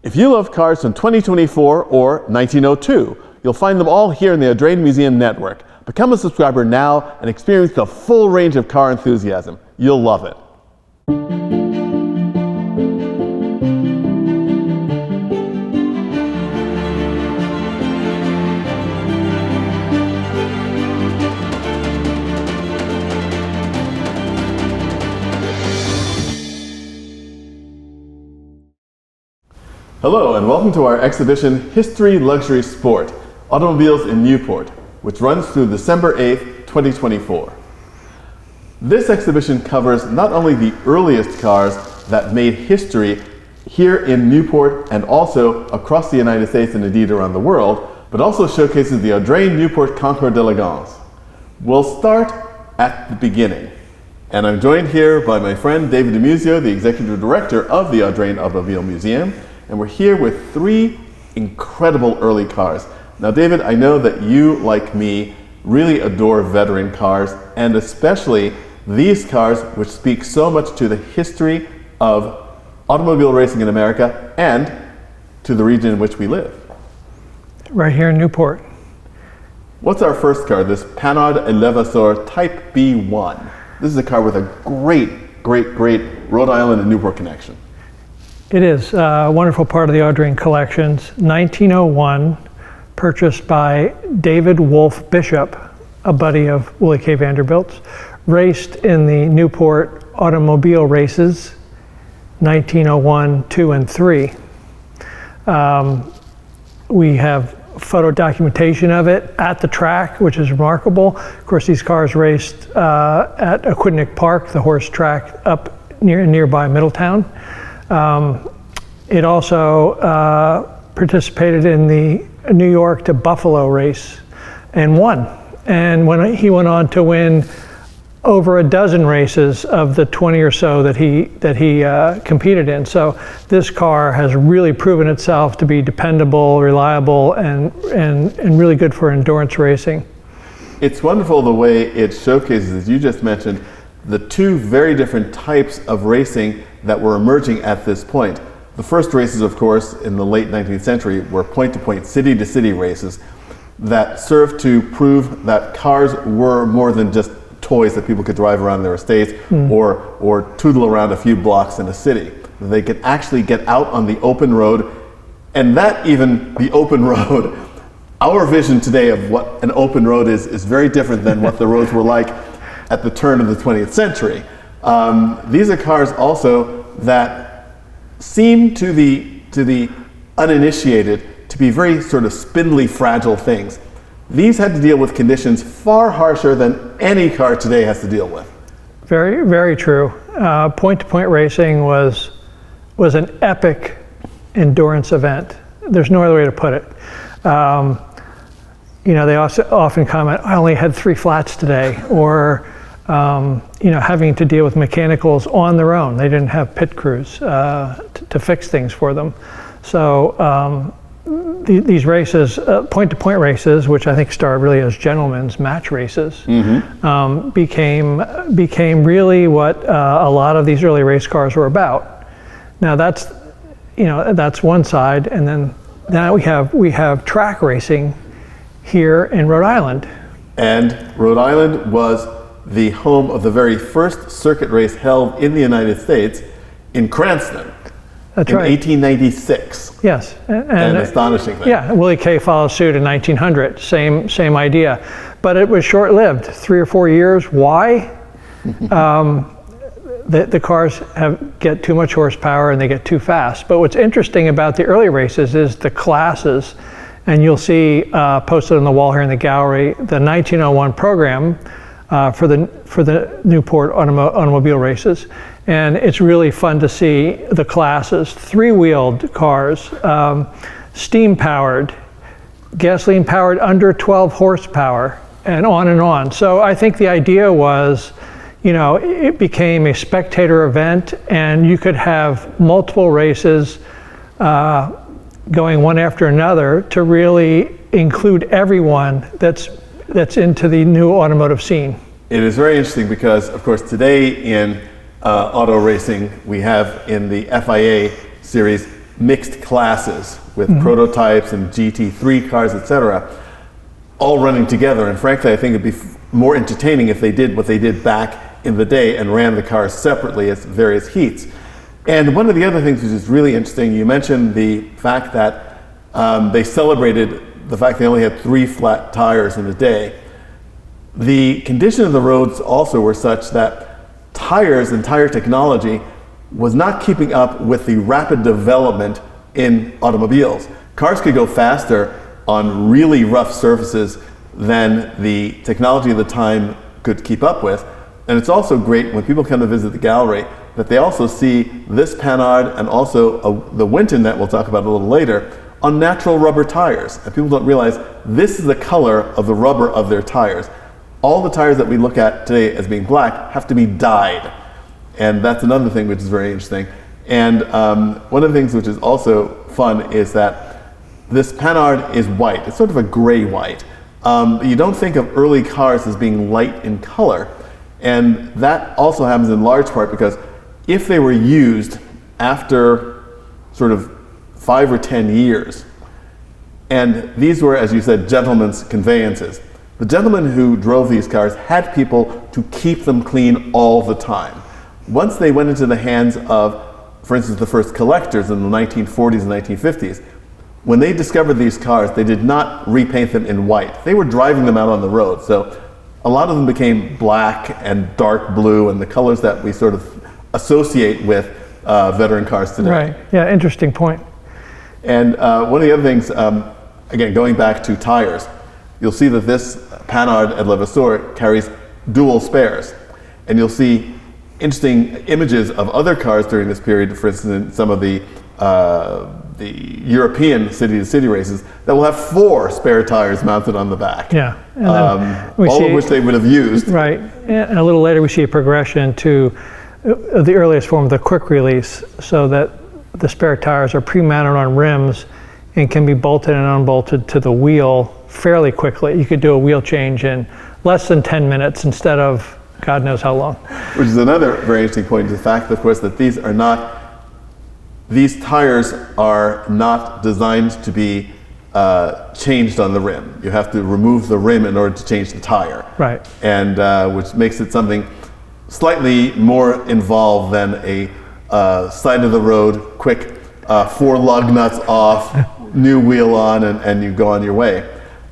If you love cars from 2024 or 1902, you'll find them all here in the Audrain Museum Network. Become a subscriber now and experience the full range of car enthusiasm. You'll love it. Hello and welcome to our exhibition History, Luxury, Sport, Automobiles in Newport, which runs through December 8th, 2024. This exhibition covers not only the earliest cars that made history here in Newport and also across the United States and indeed around the world, but also showcases the Audrain Newport Concours d'Elegance. We'll start at the beginning. And I'm joined here by my friend David DiMuzio, the Executive Director of the Audrain Automobile Museum. And we're here with three incredible early cars. Now, David, I know that you, like me, really adore veteran cars, and especially these cars, which speak so much to the history of automobile racing in America and to the region in which we live. Right here in Newport. What's our first car? This Panhard-Levassor Type B1. This is a car with a great Rhode Island and Newport connection. It is a wonderful part of the Audrain collections. 1901, purchased by David Wolfe Bishop, a buddy of Willie K. Vanderbilt's, raced in the Newport automobile races, 1901, 2, and 3. We have photo documentation of it at the track, which is remarkable. Of course, these cars raced at Aquidneck Park, the horse track up nearby Middletown. It also participated in the New York to Buffalo race and won. And when he went on to win over a dozen races of the 20 or so that he competed in. So this car has really proven itself to be dependable, reliable, and really good for endurance racing. It's wonderful the way it showcases, as you just mentioned, the two very different types of racing that were emerging at this point. The first races, of course, in the late 19th century were point-to-point, city-to-city races that served to prove that cars were more than just toys that people could drive around their estates or tootle around a few blocks in a city. They could actually get out on the open road, and that even the open road, our vision today of what an open road is very different than what the roads were like at the turn of the 20th century. These are cars also that seem to the uninitiated to be very sort of spindly, fragile things. These had to deal with conditions far harsher than any car today has to deal with. Very, very true. Point-to-point racing was an epic endurance event. There's no other way to put it. They also often comment, I only had 3 flats today, or having to deal with mechanicals on their own. They didn't have pit crews to fix things for them. So these races, point-to-point races, which I think started really as gentlemen's match races, became really what a lot of these early race cars were about. Now that's one side, and then now we have track racing here in Rhode Island. And Rhode Island was the home of the very first circuit race held in the United States in Cranston. That's in right. 1896. Yes. An astonishing thing. Yeah, Willie K. followed suit in 1900. Same idea. But it was short-lived, 3 or 4 years. Why? The cars get too much horsepower and they get too fast. But what's interesting about the early races is the classes. And you'll see posted on the wall here in the gallery, the 1901 program for the Newport automobile races. And it's really fun to see the classes, 3-wheeled cars, steam-powered, gasoline-powered under 12 horsepower, and on and on. So I think the idea was, it became a spectator event, and you could have multiple races going one after another to really include everyone that's into the new automotive scene. It is very interesting because, of course, today in auto racing, we have in the FIA series mixed classes with prototypes and GT3 cars, etc., all running together. And frankly, I think it'd be more entertaining if they did what they did back in the day and ran the cars separately as various heats. And one of the other things which is really interesting, you mentioned the fact that they celebrated the fact they only had 3 flat tires in a day. The condition of the roads also were such that tires and tire technology was not keeping up with the rapid development in automobiles. Cars could go faster on really rough surfaces than the technology of the time could keep up with. And it's also great when people come to visit the gallery that they also see this Panhard and also the Winton that we'll talk about a little later on natural rubber tires. And people don't realize this is the color of the rubber of their tires. All the tires that we look at today as being black have to be dyed. And that's another thing which is very interesting. And one of the things which is also fun is that this Panhard is white. It's sort of a gray white. You don't think of early cars as being light in color. And that also happens in large part because if they were used after sort of 5 or 10 years, and these were, as you said, gentlemen's conveyances, the gentlemen who drove these cars had people to keep them clean all the time. Once they went into the hands of, for instance, the first collectors in the 1940s and 1950s, when they discovered these cars, they did not repaint them in white. They were driving them out on the road. So a lot of them became black and dark blue and the colors that we sort of associate with veteran cars today. Right, yeah, interesting point. And one of the other things, again, going back to tires, you'll see that this Panhard-Levassor carries dual spares. And you'll see interesting images of other cars during this period, for instance, in some of the European city-to-city races that will have 4 spare tires mounted on the back. Yeah, and all of which they would have used. Right, and a little later we see a progression to the earliest form of the quick release, so that the spare tires are pre-mounted on rims and can be bolted and unbolted to the wheel fairly quickly. You could do a wheel change in less than 10 minutes instead of God knows how long. Which is another very interesting point, the fact, of course, that these tires are not designed to be changed on the rim. You have to remove the rim in order to change the tire. Right. And which makes it something slightly more involved than a side of the road, quick 4 lug nuts off, new wheel on, and you go on your way.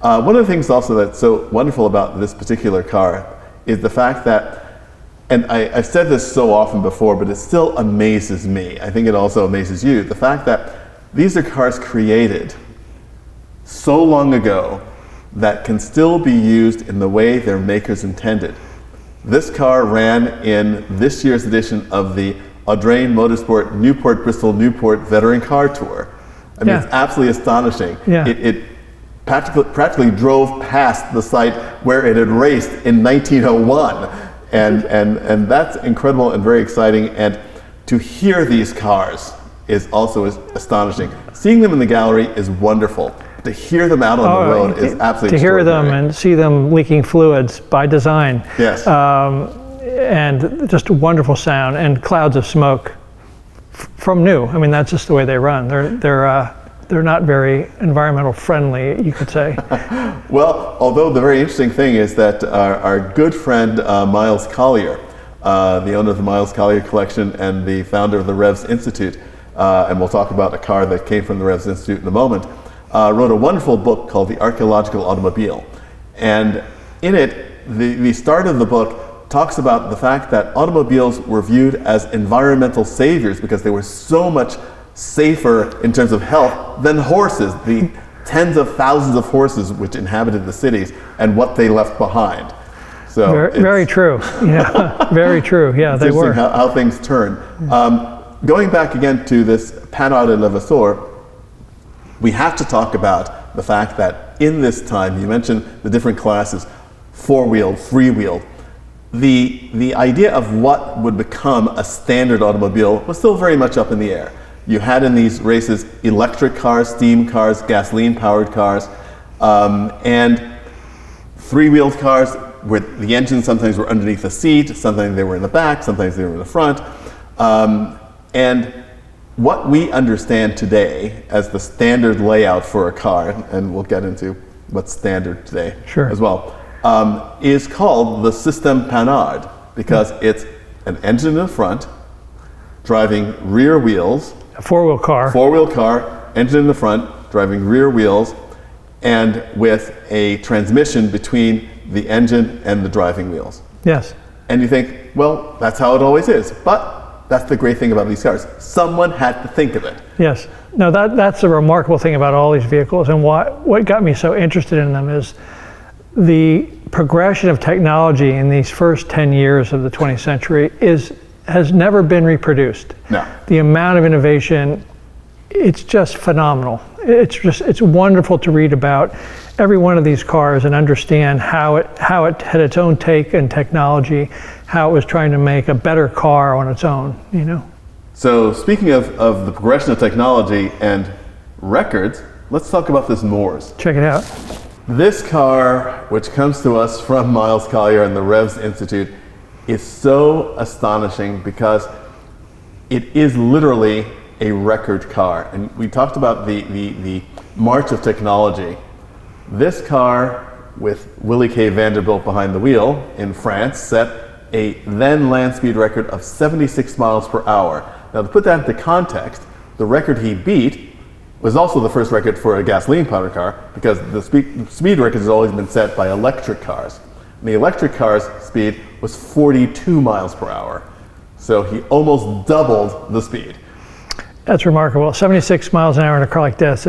One of the things also that's so wonderful about this particular car is the fact that, and I've said this so often before, but it still amazes me. I think it also amazes you. The fact that these are cars created so long ago that can still be used in the way their makers intended. This car ran in this year's edition of the Audrain Motorsport Newport Bristol Newport Veteran Car Tour. I mean, it's absolutely astonishing. Yeah. It practically drove past the site where it had raced in 1901. And that's incredible and very exciting. And to hear these cars is also astonishing. Seeing them in the gallery is wonderful. To hear them out on the road is absolutely to hear them and see them leaking fluids by design. Yes. And just a wonderful sound and clouds of smoke from new. I mean, that's just the way they run. They're not very environmental friendly, you could say. Well, although the very interesting thing is that our good friend Miles Collier, the owner of the Miles Collier Collection and the founder of the Revs Institute, and we'll talk about a car that came from the Revs Institute in a moment, wrote a wonderful book called The Archaeological Automobile. And in it, the start of the book talks about the fact that automobiles were viewed as environmental saviors because they were so much safer in terms of health than horses, the tens of thousands of horses which inhabited the cities and what they left behind. So very true. Yeah, very true. Yeah, they were. How things turn. Going back again to this Panhard-Levassor, we have to talk about the fact that in this time, you mentioned the different classes, 4-wheeled, 3-wheeled. The idea of what would become a standard automobile was still very much up in the air. You had in these races electric cars, steam cars, gasoline-powered cars, and 3-wheeled cars where the engines sometimes were underneath the seat, sometimes they were in the back, sometimes they were in the front. And what we understand today as the standard layout for a car, and we'll get into what's standard today Sure. as well, is called the system Panhard, because it's an engine in the front, driving rear wheels. A four-wheel car. Four-wheel car, engine in the front, driving rear wheels, and with a transmission between the engine and the driving wheels. Yes. And you think, well, that's how it always is. But that's the great thing about these cars. Someone had to think of it. Yes. No, that's a remarkable thing about all these vehicles. And what got me so interested in them is the progression of technology in these first 10 years of the 20th century has never been reproduced. No. The amount of innovation, it's just phenomenal. It's wonderful to read about every one of these cars and understand how it had its own take and technology, how it was trying to make a better car on its own, you know. So speaking of the progression of technology and records, let's talk about this Moors. Check it out. This car, which comes to us from Miles Collier and the Revs Institute, is so astonishing because it is literally a record car. And we talked about the march of technology. This car, with Willie K. Vanderbilt behind the wheel in France, set a then land speed record of 76 miles per hour. Now, to put that into context, the record he beat was also the first record for a gasoline-powered car, because the speed record has always been set by electric cars. And the electric car's speed was 42 miles per hour. So he almost doubled the speed. That's remarkable. 76 miles an hour in a car like this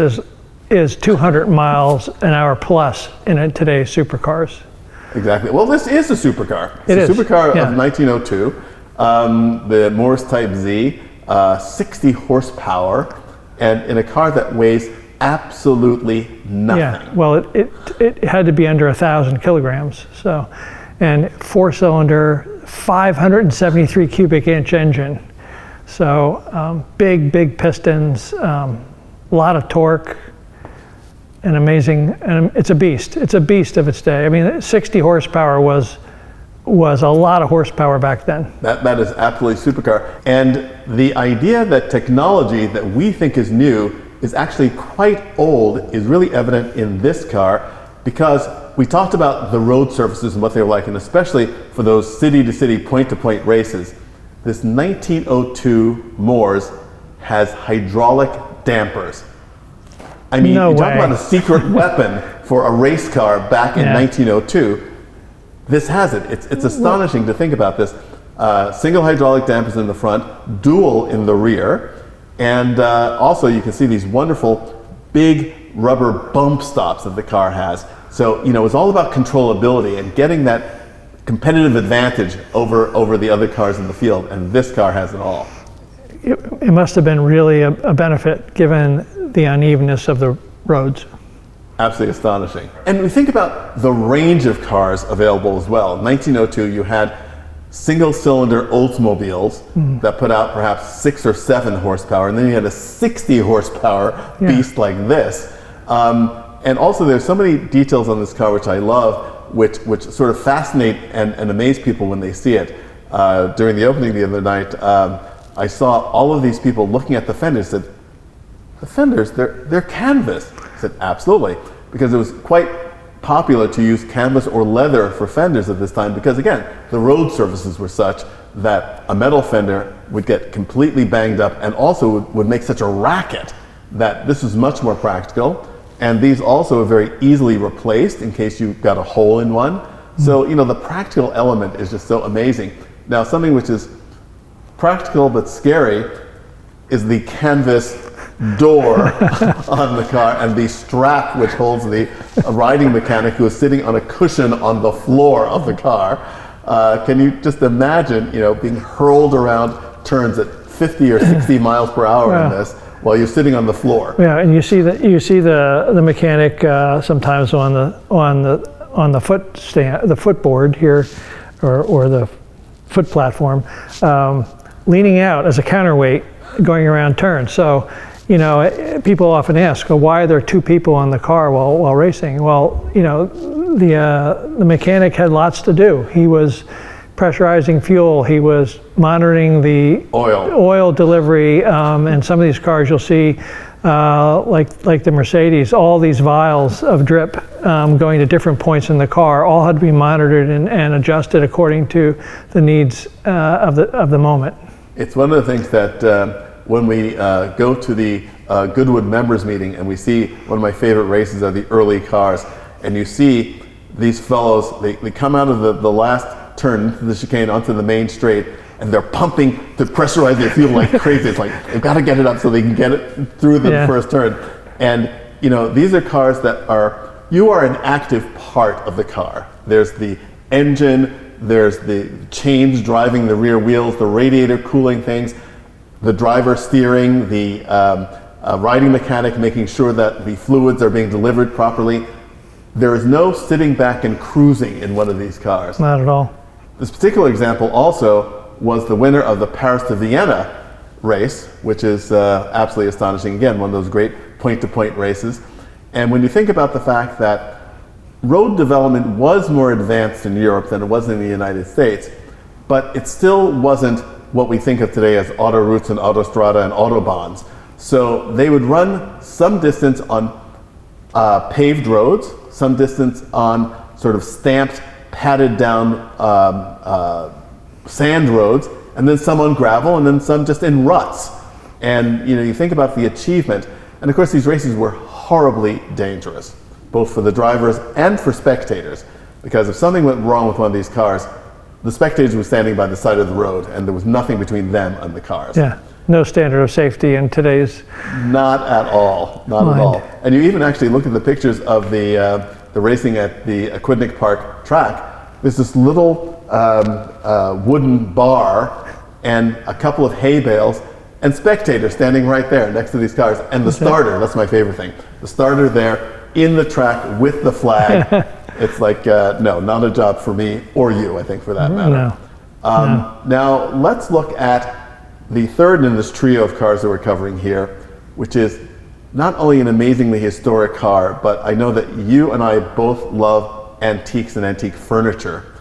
is 200 miles an hour plus in today's supercars. Exactly. Well, this is a supercar. It's a supercar yeah. of 1902, the Morris Type Z, 60 horsepower, and in a car that weighs absolutely nothing. Yeah, well, it had to be under 1,000 kilograms. So, and four-cylinder, 573 cubic inch engine. So big pistons, a lot of torque, and amazing. And it's a beast. It's a beast of its day. I mean, 60 horsepower was a lot of horsepower back then. That is absolutely supercar. And the idea that technology that we think is new is actually quite old is really evident in this car, because we talked about the road surfaces and what they were like, and especially for those city-to-city, point-to-point races. This 1902 Moors has hydraulic dampers. I mean, No you talk way. about a secret weapon for a race car back in Yeah. 1902. This has it. It's astonishing to think about this. Single hydraulic dampers in the front, dual in the rear, and also you can see these wonderful big rubber bump stops that the car has. So, you know, it's all about controllability and getting that competitive advantage over the other cars in the field, and this car has it all. It must have been really a benefit given the unevenness of the roads. Absolutely astonishing. And we think about the range of cars available as well. In 1902, you had single-cylinder Oldsmobiles that put out perhaps 6 or 7 horsepower, and then you had a 60 horsepower beast like this. And also there's so many details on this car which I love, which sort of fascinate and amaze people when they see it. During the opening the other night, I saw all of these people looking at the fenders and said, the fenders, they're canvas. I said, absolutely, because it was quite popular to use canvas or leather for fenders at this time, because again, the road surfaces were such that a metal fender would get completely banged up and also would make such a racket that this was much more practical. And these also are very easily replaced in case you got a hole in one. So, you know, the practical element is just so amazing. Now, something which is practical but scary is the canvas door on the car and the strap which holds the riding mechanic who is sitting on a cushion on the floor of the car. Can you just imagine, you know, being hurled around turns at 50 or 60 miles per hour in this while you're sitting on the floor? Yeah, and you see the mechanic sometimes on the foot stand, the footboard here, or the foot platform, leaning out as a counterweight, going around turns. So, you know, people often ask, well, why are there 2 people on the car while racing? Well, you know, the mechanic had lots to do. He was pressurizing fuel. He was monitoring the oil delivery. And some of these cars you'll see, like the Mercedes, all these vials of drip going to different points in the car, all had to be monitored and adjusted according to the needs of the moment. It's one of the things that when we go to the Goodwood members meeting and we see one of my favorite races are the early cars, and you see these fellows, they come out of the last turn into the chicane onto the main straight, and they're pumping to pressurize their fuel like crazy. It's like they've got to get it up so they can get it through the first turn. And you know, these are cars that you are an active part of the car. There's the engine, there's the chains driving the rear wheels, the radiator cooling things, the driver steering, the riding mechanic making sure that the fluids are being delivered properly. There is no sitting back and cruising in one of these cars. Not at all. This particular example also was the winner of the Paris to Vienna race, which is absolutely astonishing. Again, one of those great point-to-point races. And when you think about the fact that road development was more advanced in Europe than it was in the United States, but it still wasn't what we think of today as autoroutes and autostrada and autobahns. So they would run some distance on paved roads, some distance on sort of stamped, padded down sand roads, and then some on gravel, and then some just in ruts. And you know, you think about the achievement, and of course these races were horribly dangerous, both for the drivers and for spectators, because if something went wrong with one of these cars, the spectators were standing by the side of the road, and there was nothing between them and the cars. Yeah, no standard of safety in today's. Not at all, not at all. And you even actually look at the pictures of the racing at the Aquidneck Park track. There's this little wooden bar and a couple of hay bales and spectators standing right there next to these cars. And the starter, that's my favorite thing. The starter there in the track with the flag. It's like, no, not a job for me or you, I think, for that matter. No. Now, let's look at the third in this trio of cars that we're covering here, which is not only an amazingly historic car, but I know that you and I both love antiques and antique furniture.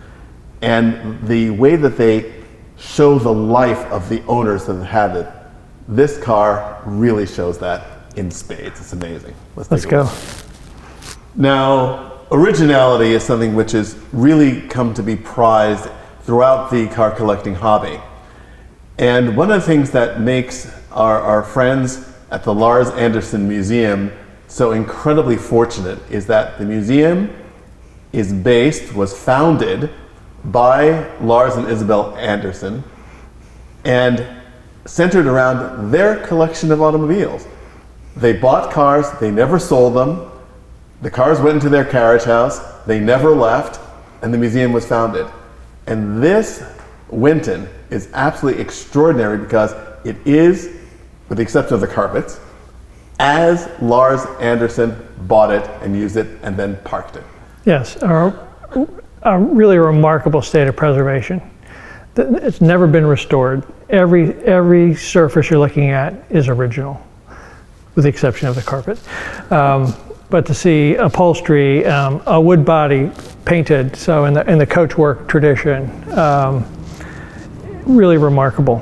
And the way that they show the life of the owners that had it, this car really shows that in spades. It's amazing. Let's go. Now, originality is something which has really come to be prized throughout the car collecting hobby. And one of the things that makes our friends at the Lars Anderson Museum so incredibly fortunate is that the museum was founded by Lars and Isabel Anderson and centered around their collection of automobiles. They bought cars, they never sold them. The cars went into their carriage house, they never left, and the museum was founded. And this Winton is absolutely extraordinary because it is, with the exception of the carpets, as Lars Anderson bought it and used it and then parked it. Yes, a really remarkable state of preservation. It's never been restored. Every surface you're looking at is original, with the exception of the carpet. But to see upholstery, a wood body painted, so in the coachwork tradition, really remarkable.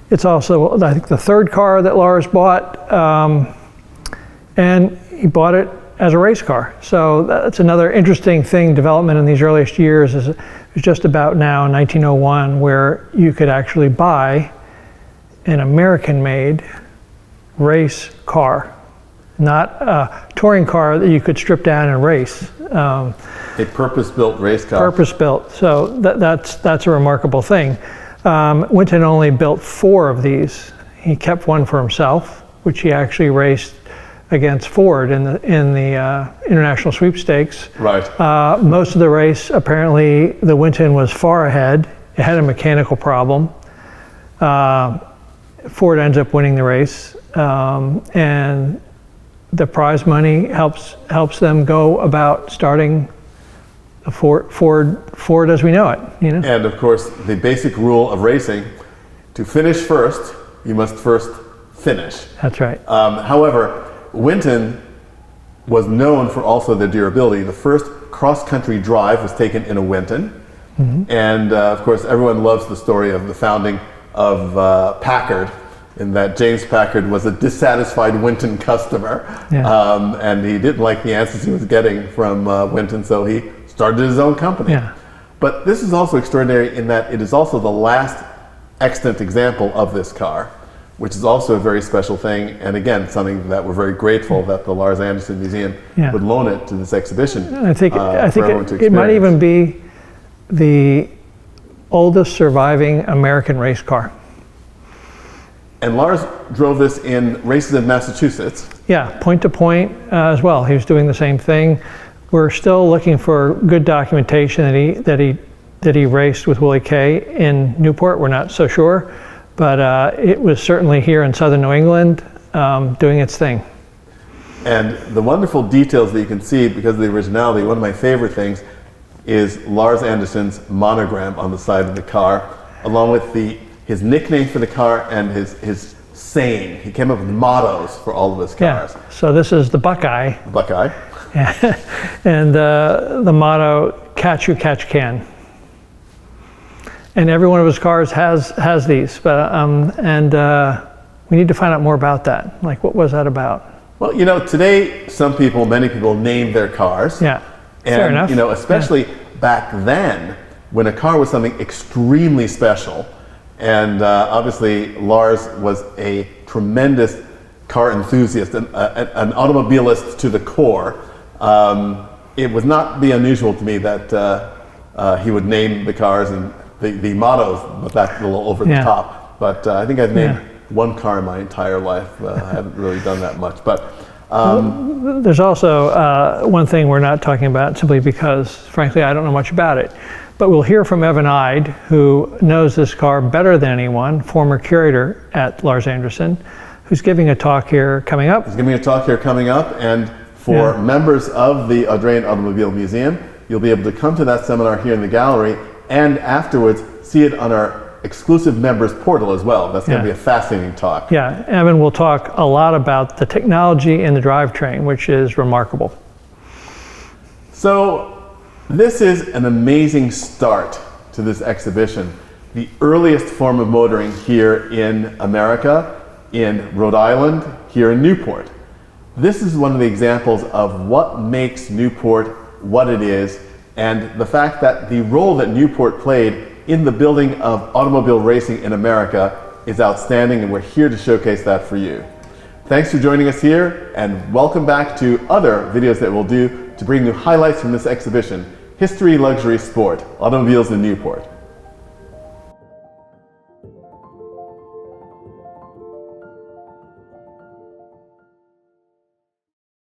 It's also, I think, the third car that Lars bought, and he bought it as a race car. So that's another interesting thing, development in these earliest years is just about now, 1901, where you could actually buy an American-made race car, not a touring car that you could strip down and race. A purpose-built race car. Purpose-built, so that's a remarkable thing. Winton only built 4 of these. He kept one for himself, which he actually raced against Ford in the international sweepstakes. Right. Most of the race, apparently, the Winton was far ahead. It had a mechanical problem. Ford ends up winning the race, and the prize money helps them go about starting the Ford as we know it. You know. And of course, the basic rule of racing: to finish first, you must first finish. That's right. However, Winton was known for also their durability. The first cross-country drive was taken in a Winton. And of course, everyone loves the story of the founding of Packard, in that James Packard was a dissatisfied Winton customer, and he didn't like the answers he was getting from Winton, so he started his own company. But this is also extraordinary in that it is also the last extant example of this car, which is also a very special thing, and again, something that we're very grateful that the Lars Anderson Museum would loan it to this exhibition. I think it might even be the oldest surviving American race car. And Lars drove this in races in Massachusetts. Yeah, point to point as well. He was doing the same thing. We're still looking for good documentation that he raced with Willie Kay in Newport. We're not so sure, but it was certainly here in southern New England doing its thing. And the wonderful details that you can see because of the originality, one of my favorite things is Lars Anderson's monogram on the side of the car, along with his nickname for the car and his saying. He came up with mottos for all of his cars. Yeah. So this is the Buckeye. Buckeye. And the motto, catch who catch can. And every one of his cars has these, but we need to find out more about that. Like, what was that about? Well, you know, today many people name their cars. Yeah, and, fair enough. You know, especially back then, when a car was something extremely special, and obviously Lars was a tremendous car enthusiast, an automobilist to the core. It would not be unusual to me that he would name the cars and the mottos, but that's a little over the top. But I think I've named one car in my entire life. I haven't really done that much. But there's also one thing we're not talking about simply because, frankly, I don't know much about it. But we'll hear from Evan Ide, who knows this car better than anyone, former curator at Lars Anderson, who's giving a talk here coming up. He's giving a talk here coming up, and for members of the Audrain Automobile Museum, you'll be able to come to that seminar here in the gallery, and afterwards see it on our exclusive members portal as well. That's going to be a fascinating talk. Yeah, Evan will talk a lot about the technology in the drivetrain, which is remarkable. So this is an amazing start to this exhibition. The earliest form of motoring here in America, in Rhode Island, here in Newport. This is one of the examples of what makes Newport what it is, and the fact that the role that Newport played in the building of automobile racing in America is outstanding, and we're here to showcase that for you. Thanks for joining us here, and welcome back to other videos that we'll do to bring you highlights from this exhibition, History, Luxury, Sport, Automobiles in Newport.